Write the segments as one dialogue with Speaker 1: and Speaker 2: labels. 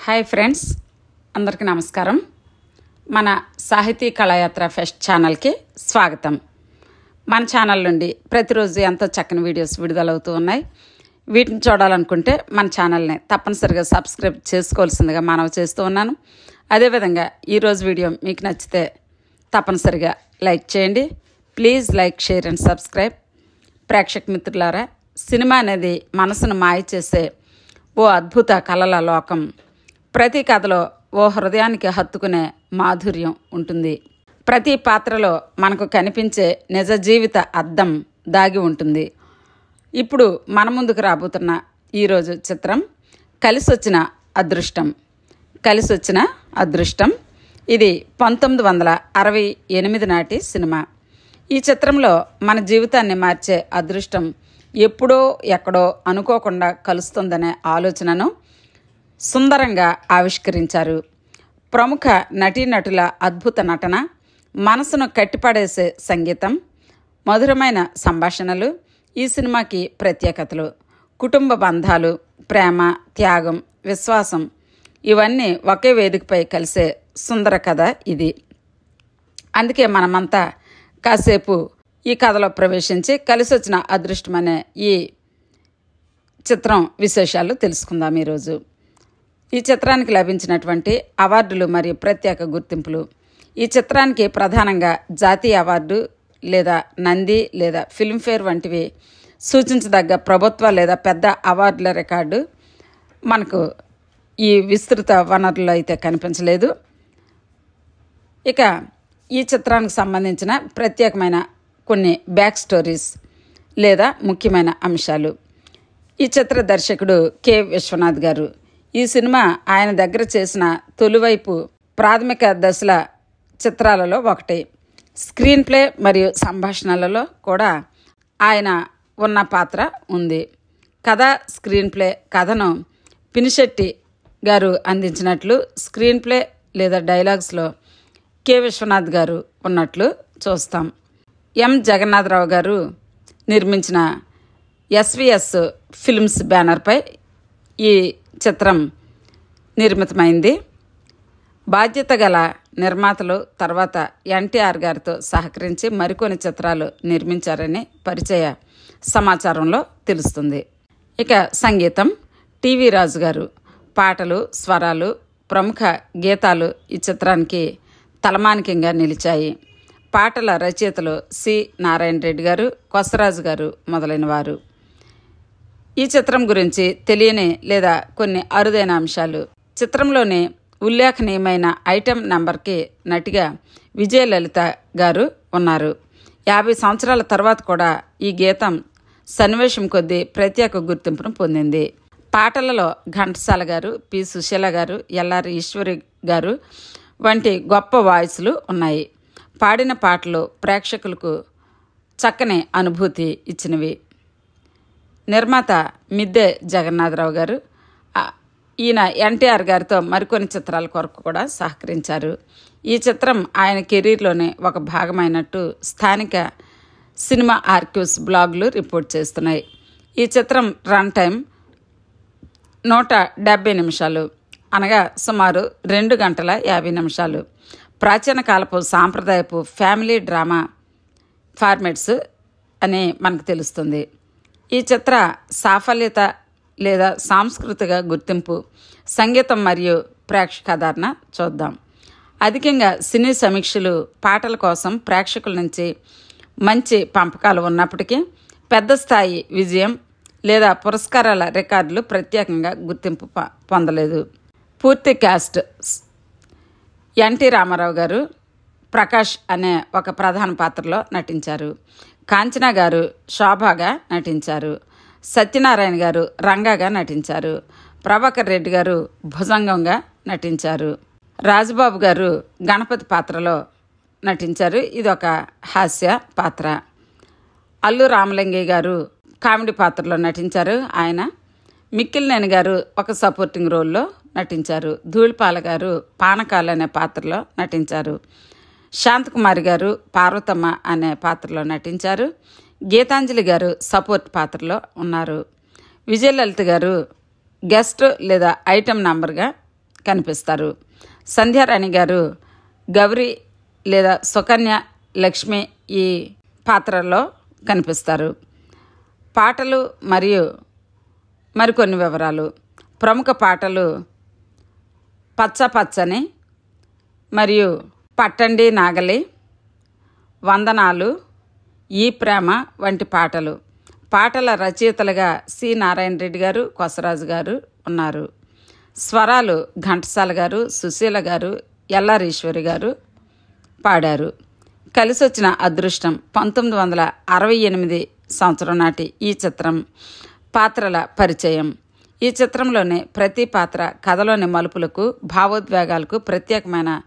Speaker 1: Hi friends, అందరికీ నమస్కారం. మన సాహితీ కళాయాత్ర ఫెస్ట్ ఛానల్కి స్వాగతం. మన ఛానల్ నుండి ప్రతిరోజు ఎంతో చక్కని వీడియోస్ విడుదలవుతూ ఉన్నాయి. వీటిని చూడాలనుకుంటే మన ఛానల్ని తప్పనిసరిగా సబ్స్క్రైబ్ చేసుకోవాల్సిందిగా మనవి చేస్తూ ఉన్నాను. అదేవిధంగా ఈరోజు వీడియో మీకు నచ్చితే తప్పనిసరిగా లైక్ చేయండి. Please like, share and subscribe. ప్రేక్షక మిత్రులారా, సినిమా అనేది మనసును మాయ చేసే ఓ అద్భుత కళల లోకం. ప్రతి కథలో ఓ హృదయానికి హత్తుకునే మాధుర్యం ఉంటుంది. ప్రతి పాత్రలో మనకు కనిపించే నిజ జీవిత అద్దం దాగి ఉంటుంది. ఇప్పుడు మన ముందుకు రాబోతున్న ఈరోజు చిత్రం కలిసొచ్చిన అదృష్టం. ఇది 1968 నాటి సినిమా. ఈ చిత్రంలో మన జీవితాన్ని మార్చే అదృష్టం ఎప్పుడో ఎక్కడో అనుకోకుండా కలుస్తుందనే ఆలోచనను సుందరంగా ఆవిష్కరించారు. ప్రముఖ నటీనటుల అద్భుత నటన, మనసును కట్టిపడేసే సంగీతం, మధురమైన సంభాషణలు ఈ సినిమాకి ప్రత్యేకతలు. కుటుంబ బంధాలు, ప్రేమ, త్యాగం, విశ్వాసం ఇవన్నీ ఒకే వేదికపై కలిసే సుందర కథ ఇది. అందుకే మనమంతా కాసేపు ఈ కథలో ప్రవేశించి కలిసొచ్చిన అదృష్టం అనే ఈ చిత్రం విశేషాలు తెలుసుకుందాం. ఈరోజు ఈ చిత్రానికి లభించినటువంటి అవార్డులు మరియు ప్రత్యేక గుర్తింపులు. ఈ చిత్రానికి ప్రధానంగా జాతీయ అవార్డు లేదా నంది లేదా ఫిల్మ్ఫేర్ వంటివి సూచించదగ్గ ప్రభుత్వ లేదా పెద్ద అవార్డుల రికార్డు మనకు ఈ విస్తృత వనరుల్లో అయితే కనిపించలేదు. ఇక ఈ చిత్రానికి సంబంధించిన ప్రత్యేకమైన కొన్ని బ్యాక్ స్టోరీస్ లేదా ముఖ్యమైన అంశాలు. ఈ చిత్ర దర్శకుడు కె. విశ్వనాథ్ గారు. ఈ సినిమా ఆయన దగ్గర చేసిన తొలివైపు ప్రాథమిక దశల చిత్రాలలో ఒకటి. స్క్రీన్ ప్లే మరియు సంభాషణలలో కూడా ఆయన ఉన్న పాత్ర ఉంది. కథ, స్క్రీన్ ప్లే. కథను పినిశెట్టి గారు అందించినట్లు, స్క్రీన్ ప్లే లేదా డైలాగ్స్లో కె. విశ్వనాథ్ గారు ఉన్నట్లు చూస్తాం. ఎం. జగన్నాథరావు గారు నిర్మించిన ఎస్విఎస్ ఫిల్మ్స్ బ్యానర్పై ఈ చిత్రం నిర్మితమైంది. బాధ్యత గల నిర్మాతలు తర్వాత ఎన్టీఆర్ గారితో సహకరించి మరికొన్ని చిత్రాలు నిర్మించారని పరిచయ సమాచారంలో తెలుస్తుంది. ఇక సంగీతం, టీవీ రాజు గారు. పాటలు, స్వరాలు, ప్రముఖ గీతాలు ఈ చిత్రానికి తలమానికంగా నిలిచాయి. పాటల రచయితలు సి. నారాయణ రెడ్డి గారు, కొసరాజు గారు మొదలైన వారు. ఈ చిత్రం గురించి తెలియని లేదా కొన్ని అరుదైన అంశాలు. చిత్రంలోని ఉల్లేఖనీయమైన ఐటెం నంబర్కి నటిగా విజయలలిత గారు ఉన్నారు. 50 సంవత్సరాల తర్వాత కూడా ఈ గీతం సన్నివేశం కొద్దీ ప్రత్యేక గుర్తింపును పొందింది. పాటలలో ఘంటసాల గారు, పి. సుశీల గారు, ఎల్ఆర్ ఈశ్వరి గారు వంటి గొప్ప వాయిస్లు ఉన్నాయి. పాడిన పాటలు ప్రేక్షకులకు చక్కని అనుభూతి ఇచ్చినవి. నిర్మాత మిద్దె జగన్నాథరావు గారు. ఈయన ఎన్టీఆర్ గారితో మరికొన్ని చిత్రాల కొరకు కూడా సహకరించారు. ఈ చిత్రం ఆయన కెరీర్లోనే ఒక భాగమైనట్టు స్థానిక సినిమా ఆర్కైవ్స్ బ్లాగులు రిపోర్ట్ చేస్తున్నాయి. ఈ చిత్రం రన్ టైం 170 నిమిషాలు, అనగా సుమారు 2 గంటల 50 నిమిషాలు. ప్రాచీన కాలపు సాంప్రదాయపు ఫ్యామిలీ డ్రామా ఫార్మాట్స్ అని మనకు తెలుస్తుంది. ఈ చిత్ర సాఫల్యత లేదా సాంస్కృతిక గుర్తింపు, సంగీతం మరియు ప్రేక్షకాదరణ చూద్దాం. అధికంగా సినీ సమీక్షలు, పాటల కోసం ప్రేక్షకుల నుంచి మంచి పంపకాలు ఉన్నప్పటికీ పెద్ద స్థాయి విజయం లేదా పురస్కారాల రికార్డులు ప్రత్యేకంగా గుర్తింపు పొందలేదు. పూర్తి క్యాస్ట్: ఎన్టీ రామారావు గారు ప్రకాష్ అనే ఒక ప్రధాన పాత్రలో నటించారు. కాంచనా గారు శోభాగా నటించారు. సత్యనారాయణ గారు రంగాగా నటించారు. ప్రభాకర్ రెడ్డి గారు భుజంగంగా నటించారు. రాజుబాబు గారు గణపతి పాత్రలో నటించారు. ఇది ఒక హాస్య పాత్ర. అల్లు రామలింగయ్య గారు కామెడీ పాత్రలో నటించారు. ఆయన మిక్కిలినేని గారు ఒక సపోర్టింగ్ రోల్లో నటించారు. ధూళిపాల గారు పానకాలు అనే పాత్రలో నటించారు. శాంతకుమారి గారు పార్వతమ్మ అనే పాత్రలో నటించారు. గీతాంజలి గారు సపోర్ట్ పాత్రలో ఉన్నారు. విజయలలిత గారు గెస్ట్ లేదా ఐటెం నంబర్గా కనిపిస్తారు. సంధ్యారాణి గారు గౌరీ లేదా సుకన్య లక్ష్మి ఈ పాత్రలో కనిపిస్తారు. పాటలు మరియు మరికొన్ని వివరాలు. ప్రముఖ పాటలు పచ్చ పచ్చని మరియు పట్టండి నాగలి, వందనాలు, ఈ ప్రేమ వంటి పాటలు. పాటల రచయితలుగా సి నారాయణ రెడ్డి గారు, కొసరాజు గారు ఉన్నారు. స్వరాలు ఘంటసాల గారు, సుశీల గారు, ఎల్లారీశ్వరి గారు పాడారు. కలిసొచ్చిన అదృష్టం 1968 సంవత్సరం నాటి ఈ చిత్రం పాత్రల పరిచయం. ఈ చిత్రంలోని ప్రతి పాత్ర కథలోని మలుపులకు, భావోద్వేగాలకు ప్రత్యేకమైన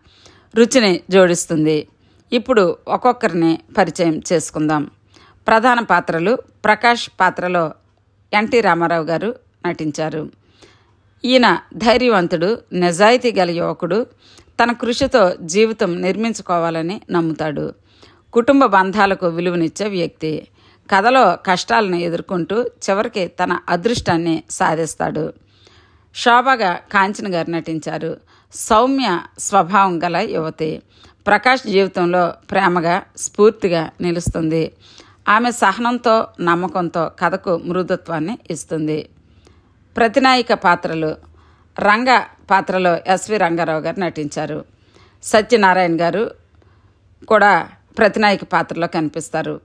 Speaker 1: రుచిని జోడిస్తుంది. ఇప్పుడు ఒక్కొక్కరిని పరిచయం చేసుకుందాం. ప్రధాన పాత్రలు. ప్రకాష్ పాత్రలో ఎన్టీ రామారావు గారు నటించారు. ఈయన ధైర్యవంతుడు, నిజాయితీ గల యువకుడు. తన కృషితో జీవితం నిర్మించుకోవాలని నమ్ముతాడు. కుటుంబ బంధాలకు విలువనిచ్చే వ్యక్తి. కథలో కష్టాలను ఎదుర్కొంటూ చివరికి తన అదృష్టాన్ని సాధిస్తాడు. శోభగా కాంచన గారు నటించారు. సౌమ్య స్వభావం గల యువతి. ప్రకాష్ జీవితంలో ప్రేమగా, స్ఫూర్తిగా నిలుస్తుంది. ఆమె సహనంతో, నమ్మకంతో కథకు మృదుత్వాన్ని ఇస్తుంది. ప్రతినాయిక పాత్రలు. రంగ పాత్రలో ఎస్వి రంగారావు గారు నటించారు. సత్యనారాయణ గారు కూడా ప్రతినాయిక పాత్రలో కనిపిస్తారు.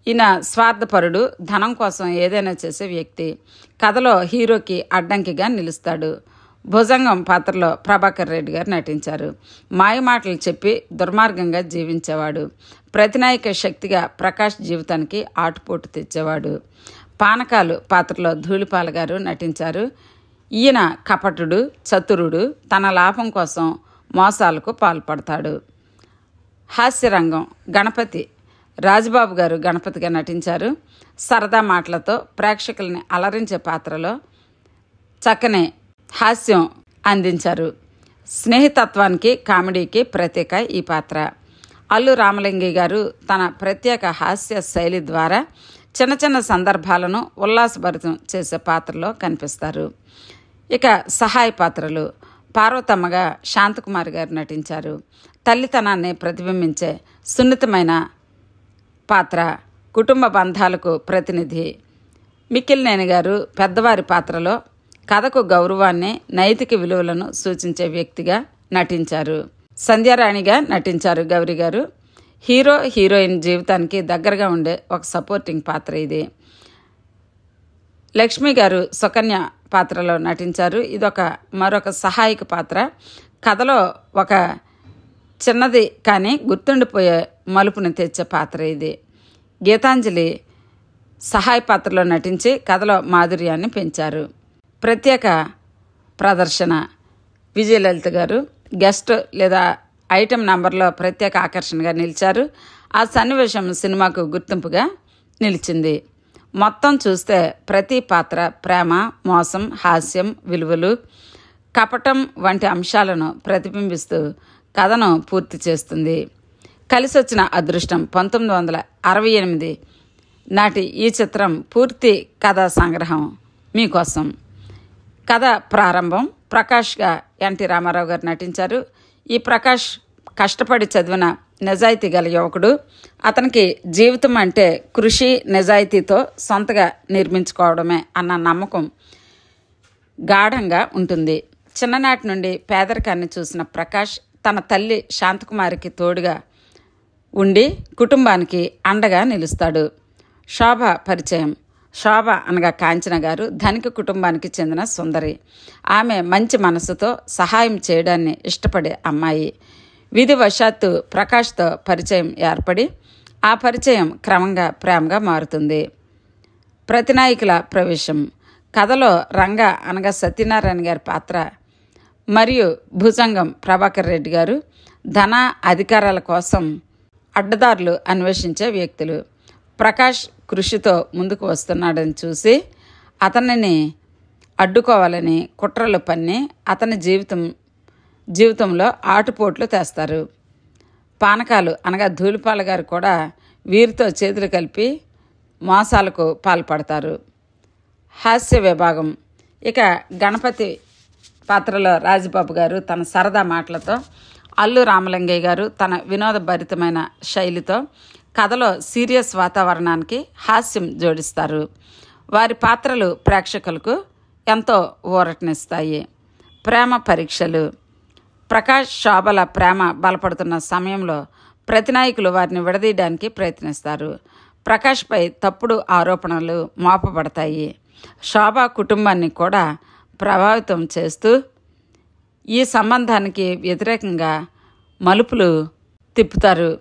Speaker 1: ఈయన స్వార్థపరుడు, ధనం కోసం ఏదైనా చేసే వ్యక్తి. కథలో హీరోకి అడ్డంకిగా నిలుస్తాడు. భుజంగం పాత్రలో ప్రభాకర్ రెడ్డి గారు నటించారు. మాయమాటలు చెప్పి దుర్మార్గంగా జీవించేవాడు. ప్రతినాయక శక్తిగా ప్రకాష్ జీవితానికి ఆటుపోటు తెచ్చేవాడు. పానకాలు పాత్రలో ధూళిపాల గారు నటించారు. ఈయన కపటుడు, చతురుడు, తన లాభం కోసం మోసాలకు పాల్పడతాడు. హాస్యరంగం. గణపతి. రాజబాబు గారు గణపతిగా నటించారు. సరదా మాటలతో ప్రేక్షకుల్ని అలరించే పాత్రలో చక్కని హాస్యం అందించారు. స్నేహితత్వానికి, కామెడీకి ప్రత్యేక ఈ పాత్ర. అల్లు రామలింగి గారు తన ప్రత్యేక హాస్య శైలి ద్వారా చిన్న చిన్న సందర్భాలను ఉల్లాసభరితం చేసే పాత్రలో కనిపిస్తారు. ఇక సహాయ పాత్రలు. పార్వతమ్మగా శాంతకుమారి గారు నటించారు. తల్లితనాన్ని ప్రతిబింబించే సున్నితమైన పాత్ర. కుటుంబ బంధాలకు ప్రతినిధి. మిక్కిలినేని గారు పెద్దవారి పాత్రలో కథకు గౌరవాన్ని, నైతిక విలువలను సూచించే వ్యక్తిగా నటించారు. సంధ్యారాణిగా నటించారు గౌరీ గారు. హీరో, హీరోయిన్ జీవితానికి దగ్గరగా ఉండే ఒక సపోర్టింగ్ పాత్ర ఇది. లక్ష్మి గారు సుకన్య పాత్రలో నటించారు. ఇదొక మరొక సహాయక పాత్ర. కథలో ఒక చిన్నది కానీ గుర్తుండిపోయే మలుపుని తెచ్చే పాత్ర ఇది. గీతాంజలి సహాయ పాత్రలో నటించి కథలో మాధుర్యాన్ని పెంచారు. ప్రత్యేక ప్రదర్శన. విజయలలిత గారు గెస్ట్ లేదా ఐటెం నంబర్లో ప్రత్యేక ఆకర్షణగా నిలిచారు. ఆ సన్నివేశం సినిమాకు గుర్తింపుగా నిలిచింది. మొత్తం చూస్తే ప్రతి పాత్ర ప్రేమ, మోసం, హాస్యం, విలువలు, కపటం వంటి అంశాలను ప్రతిబింబిస్తూ కథను పూర్తి చేస్తుంది. కలిసొచ్చిన అదృష్టం 1968 నాటి ఈ చిత్రం పూర్తి కథా సంగ్రహం మీకోసం. కథ ప్రారంభం. ప్రకాష్గా ఎన్టీ రామారావు గారు నటించారు. ఈ ప్రకాష్ కష్టపడి చదివిన నిజాయితీ గల యువకుడు. అతనికి జీవితం అంటే కృషి, నిజాయితీతో సొంతగా నిర్మించుకోవడమే అన్న నమ్మకం గాఢంగా ఉంటుంది. చిన్ననాటి నుండి పేదరికాన్ని చూసిన ప్రకాష్ తన తల్లి శాంతకుమారికి తోడుగా ఉండి కుటుంబానికి అండగా నిలుస్తాడు. శోభ పరిచయం. శోభ అనగా కాంచన గారు ధనిక కుటుంబానికి చెందిన సుందరి. ఆమె మంచి మనసుతో సహాయం చేయడాన్ని ఇష్టపడే అమ్మాయి. విధివశాత్తు ప్రకాష్తో పరిచయం ఏర్పడి ఆ పరిచయం క్రమంగా ప్రేమగా మారుతుంది. ప్రతినాయకుల ప్రవేశం. కథలో రంగ అనగా సత్యనారాయణ గారి పాత్ర మరియు భుజంగం ప్రభాకర్ రెడ్డి గారు ధన, అధికారాల కోసం అడ్డదారులు అన్వేషించే వ్యక్తులు. ప్రకాష్ కృషితో ముందుకు వస్తున్నాడని చూసి అతనిని అడ్డుకోవాలని కుట్రలు పన్ని అతని జీవితంలో ఆటుపోట్లు తెస్తారు. పానకాలు అనగా ధూళిపాల గారు కూడా వీరితో చేతులు కలిపి మోసాలకు పాల్పడతారు. హాస్య విభాగం. ఇక గణపతి పాత్రలో రాజబాబు గారు తన సరదా మాటలతో, అల్లు రామలింగయ్య గారు తన వినోదభరితమైన శైలితో కథలో సీరియస్ వాతావరణానికి హాస్యం జోడిస్తారు. వారి పాత్రలు ప్రేక్షకులకు ఎంతో ఊరటనిస్తాయి. ప్రేమ పరీక్షలు. ప్రకాష్ శోభల ప్రేమ బలపడుతున్న సమయంలో ప్రతినాయకులు వారిని విడదీయడానికి ప్రయత్నిస్తారు. ప్రకాష్పై తప్పుడు ఆరోపణలు మోపబడతాయి. శోభ కుటుంబాన్ని కూడా ప్రభావితం చేస్తూ ఈ సంబంధానికి వ్యతిరేకంగా మలుపులు తిప్పుతారు.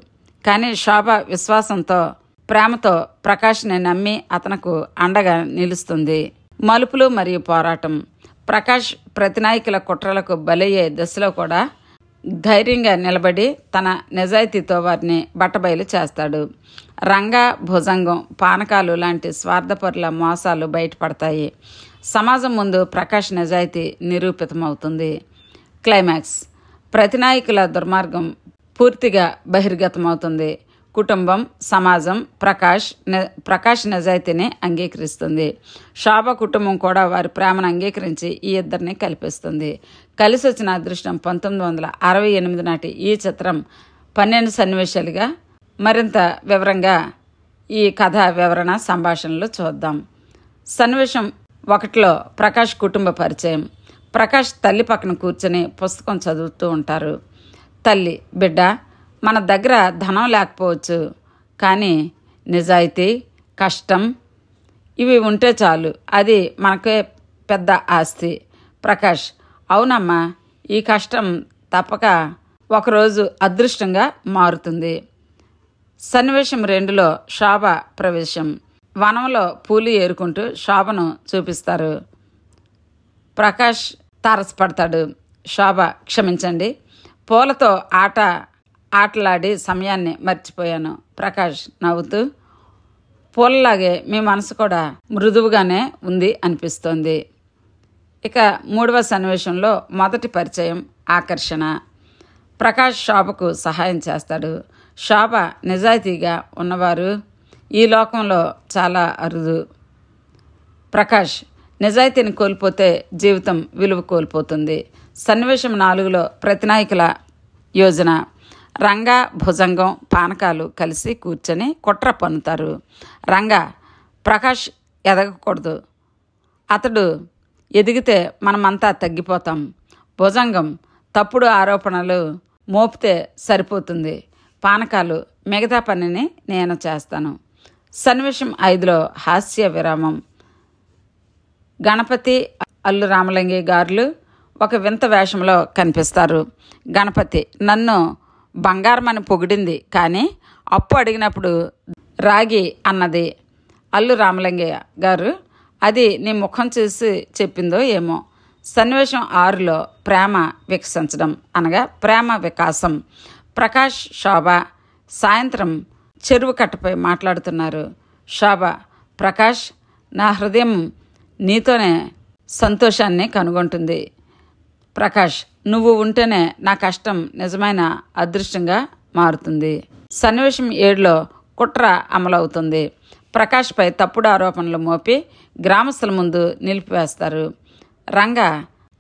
Speaker 1: కానీ శోభ విశ్వాసంతో, ప్రేమతో ప్రకాష్ని నమ్మి అతనకు అండగా నిలుస్తుంది. మలుపులు మరియు పోరాటం. ప్రకాష్ ప్రతినాయకుల కుట్రలకు బలయ్యే దశలో కూడా ధైర్యంగా నిలబడి తన నిజాయితీతో వారిని బట్టబయలు చేస్తాడు. రంగా, భుజంగం, పానకాలు లాంటి స్వార్థపరుల మోసాలు బయటపడతాయి. సమాజం ముందు ప్రకాష్ నిజాయితీ నిరూపితమవుతుంది. క్లైమాక్స్. ప్రతినాయకుల దుర్మార్గం పూర్తిగా బహిర్గతమవుతుంది. కుటుంబం, సమాజం ప్రకాష్ నిజాయితీని అంగీకరిస్తుంది. శోభ కుటుంబం కూడా వారి ప్రేమను అంగీకరించి ఈ ఇద్దరిని కలిపిస్తుంది. కలిసి వచ్చిన అదృష్టం 1968 నాటి ఈ చిత్రం 12 సన్నివేశాలుగా మరింత వివరంగా ఈ కథ వివరణ సంభాషణలు చూద్దాం. సన్నివేశం 1లో ప్రకాష్ కుటుంబ పరిచయం. ప్రకాష్ తల్లి పక్కన కూర్చొని పుస్తకం చదువుతూ ఉంటారు. తల్లి, బిడ్డ, మన దగ్గర ధనం లేకపోవచ్చు, కానీ నిజాయితీ, కష్టం ఇవి ఉంటే చాలు, అది మనకే పెద్ద ఆస్తి. ప్రకాష్, అవునమ్మా, ఈ కష్టం తప్పక ఒకరోజు అదృష్టంగా మారుతుంది. సన్నివేశం 2లో శోభ ప్రవేశం. వనంలో పూలు ఏరుకుంటూ శోభను చూపిస్తారు. ప్రకాష్ తారసపడతాడు. శోభ, క్షమించండి, పూలతో ఆటలాడి సమయాన్ని మర్చిపోయాను. ప్రకాష్ నవ్వుతూ, పూలలాగే మీ మనసు కూడా మృదువుగానే ఉంది అనిపిస్తోంది. ఇక 3వ సన్నివేశంలో మొదటి పరిచయం, ఆకర్షణ. ప్రకాష్ శోభకు సహాయం చేస్తాడు. శోభ నిజాయితీగా ఉన్నవారు ఈ లోకంలో చాలా అరుదు. ప్రకాష్ నిజాయితీని కోల్పోతే జీవితం విలువ కోల్పోతుంది. సన్నివేశం 4లో ప్రతినాయకుల యోజన. రంగా, భుజంగం, పానకాలు కలిసి కూర్చొని కుట్ర పన్నుతారు. రంగా, ప్రకాష్ ఎదగకూడదు, అతడు ఎదిగితే మనమంతా తగ్గిపోతాం. భుజంగం, తప్పుడు ఆరోపణలు మోపితే సరిపోతుంది. పానకాలు, మిగతా పనిని నేను చేస్తాను. సన్నివేశం 5లో హాస్య విరామం. గణపతి, అల్లు రామలింగయ్య గారు ఒక వింత వేషంలో కనిపిస్తారు. గణపతి, నన్ను బంగారమని పొగిడింది, కానీ అప్పు అడిగినప్పుడు రాగి అన్నది. అల్లు రామలింగయ్య గారు, అది నీ ముఖం చూసి చెప్పిందో ఏమో. సన్నివేశం 6లో ప్రేమ వికసించడం, అనగా ప్రేమ వికాసం. ప్రకాష్, శోభ సాయంత్రం చెరువు కట్టపై మాట్లాడుతున్నారు. శోభ, ప్రకాష్, నా హృదయం నీతోనే సంతోషాన్ని కనుగొంటుంది. ప్రకాష్, నువ్వు ఉంటేనే నా కష్టం నిజమైన అదృష్టంగా మారుతుంది. సన్నివేశం 7లో కుట్ర అమలవుతుంది. ప్రకాష్పై తప్పుడు ఆరోపణలు మోపి గ్రామస్తుల ముందు నిలిపివేస్తారు. రంగా,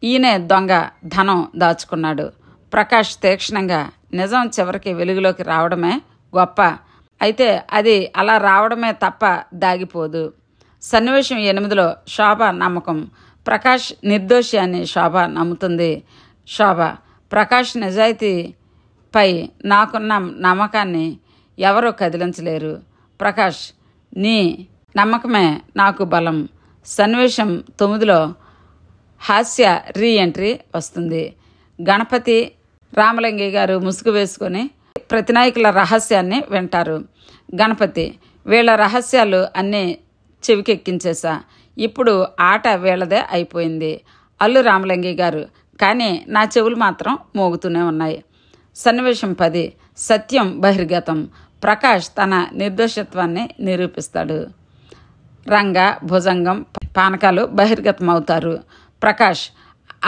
Speaker 1: ఈయనే దొంగ, ధనం దాచుకున్నాడు. ప్రకాష్ తీక్షణంగా, నిజం చివరికి వెలుగులోకి రావడమే గొప్ప, అయితే అది అలా రావడమే తప్ప దాగిపోదు. సన్నివేశం 8లో శోభ నమ్మకం. ప్రకాష్ నిర్దోషి అని శోభ నమ్ముతుంది. శోభ, ప్రకాష్ నిజాయితీపై నాకున్న నమ్మకాన్ని ఎవరూ కదిలించలేరు. ప్రకాష్, నీ నమ్మకమే నాకు బలం. సన్నివేశం 9లో హాస్య రీఎంట్రీ వస్తుంది. గణపతి, రామలింగయ్య గారు ముసుగు వేసుకొని ప్రతినాయకుల రహస్యాన్ని వింటారు. గణపతి, వీళ్ళ రహస్యాలు అన్నీ చెవికెక్కించేశా, ఇప్పుడు ఆట వీళ్ళదే అయిపోయింది. అల్లు రామలింగయ్య గారు, కానీ నా చెవులు మాత్రం మోగుతూనే ఉన్నాయి. సన్నివేశం 10 సత్యం బహిర్గతం. ప్రకాష్ తన నిర్దోషత్వాన్ని నిరూపిస్తాడు. రంగా, భుజంగం, పానకాలు బహిర్గతం అవుతారు. ప్రకాష్,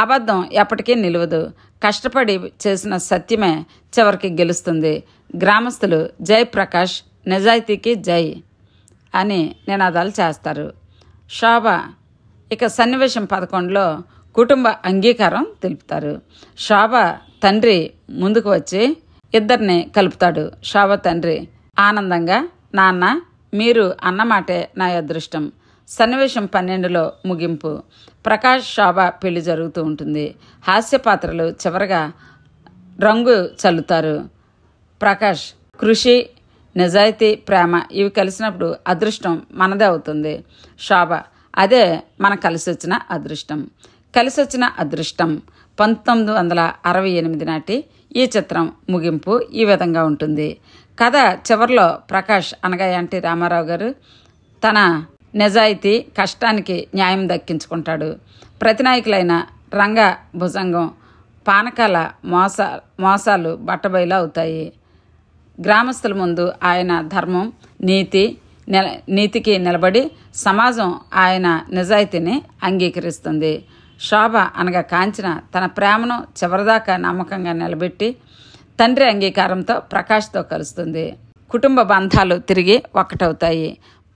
Speaker 1: అబద్ధం ఎప్పటికీ నిలవదు, కష్టపడి చేసిన సత్యమే చివరికి గెలుస్తుంది. గ్రామస్తులు జై ప్రకాష్, నిజాయితీకి జై అని నినాదాలు చేస్తారు. శోభ. ఇక సన్నివేశం 11లో కుటుంబ అంగీకారం తెలుపుతారు. శోభ తండ్రి ముందుకు వచ్చి ఇద్దరిని కలుపుతాడు. శోభ తండ్రి ఆనందంగా, నాన్న మీరు అన్నమాటే నా అదృష్టం. సన్నివేశం 12లో ముగింపు. ప్రకాష్ శోభ పెళ్లి జరుగుతూ ఉంటుంది. హాస్య పాత్రలు చివరగా రంగు చల్లుతారు. ప్రకాష్ కృషి, నిజాయితీ, ప్రేమ ఇవి కలిసినప్పుడు అదృష్టం మనదే అవుతుంది. శోభ అదే మన కలిసి వచ్చిన అదృష్టం. కలిసి వచ్చిన అదృష్టం 1968 నాటి ఈ చిత్రం ముగింపు ఈ విధంగా ఉంటుంది. కథ చివరిలో ప్రకాష్ అనగా ఎన్టీ రామారావు గారు తన నిజాయితీ, కష్టానికి న్యాయం దక్కించుకుంటాడు. ప్రతినాయకులైన రంగ భుజంగం, పానకాల మోసాలు బట్టబయలు అవుతాయి. గ్రామస్తుల ముందు ఆయన ధర్మం, నీతికి నిలబడి సమాజం ఆయన నిజాయితీని అంగీకరిస్తుంది. శోభ అనగా కాంచన తన ప్రేమను చివరిదాకా నమ్మకంగా నిలబెట్టి తండ్రి అంగీకారంతో ప్రకాష్తో కలుస్తుంది. కుటుంబ బంధాలు తిరిగి ఒక్కటవుతాయి.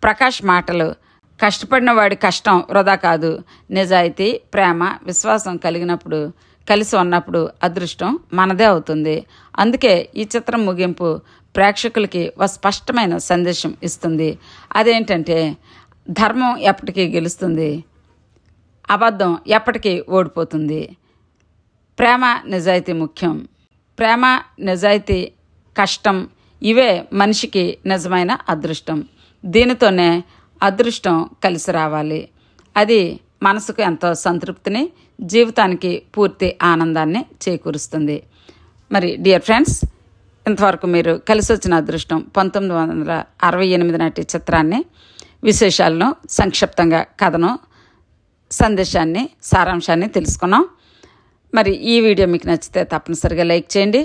Speaker 1: ప్రకాష్ మాటలు, కష్టపడిన వాడి కష్టం వృధా కాదు. నిజాయితీ, ప్రేమ, విశ్వాసం కలిసి ఉన్నప్పుడు అదృష్టం మనదే అవుతుంది. అందుకే ఈ చిత్రం ముగింపు ప్రేక్షకులకి ఒక స్పష్టమైన సందేశం ఇస్తుంది. అదేంటంటే ధర్మం ఎప్పటికీ గెలుస్తుంది, అబద్ధం ఎప్పటికీ ఓడిపోతుంది. ప్రేమ, నిజాయితీ ముఖ్యం. ప్రేమ, నిజాయితీ, కష్టం ఇవే మనిషికి నిజమైన అదృష్టం. దీనితోనే అదృష్టం కలిసి రావాలి. అది మనసుకు ఎంతో సంతృప్తిని, జీవితానికి పూర్తి ఆనందాన్ని చేకూరుస్తుంది. మరి డియర్ ఫ్రెండ్స్, ఇంతవరకు మీరు కలిసి వచ్చిన అదృష్టం 1968 నాటి చిత్రాన్ని, విశేషాలను, సంక్షిప్తంగా కథను, సందేశాన్ని, సారాంశాన్ని తెలుసుకున్నాం. మరి ఈ వీడియో మీకు నచ్చితే తప్పనిసరిగా లైక్ చేయండి.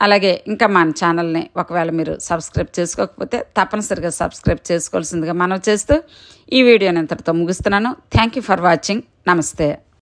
Speaker 1: అలాగే ఇంకా మన ఛానల్ని ఒకవేళ మీరు సబ్స్క్రైబ్ చేసుకోకపోతే తప్పనిసరిగా సబ్స్క్రైబ్ చేసుకోవాల్సిందిగా మనవి చేస్తూ ఈ వీడియోని ఇంతటితో ముగిస్తున్నాను. Thank you for watching. నమస్తే.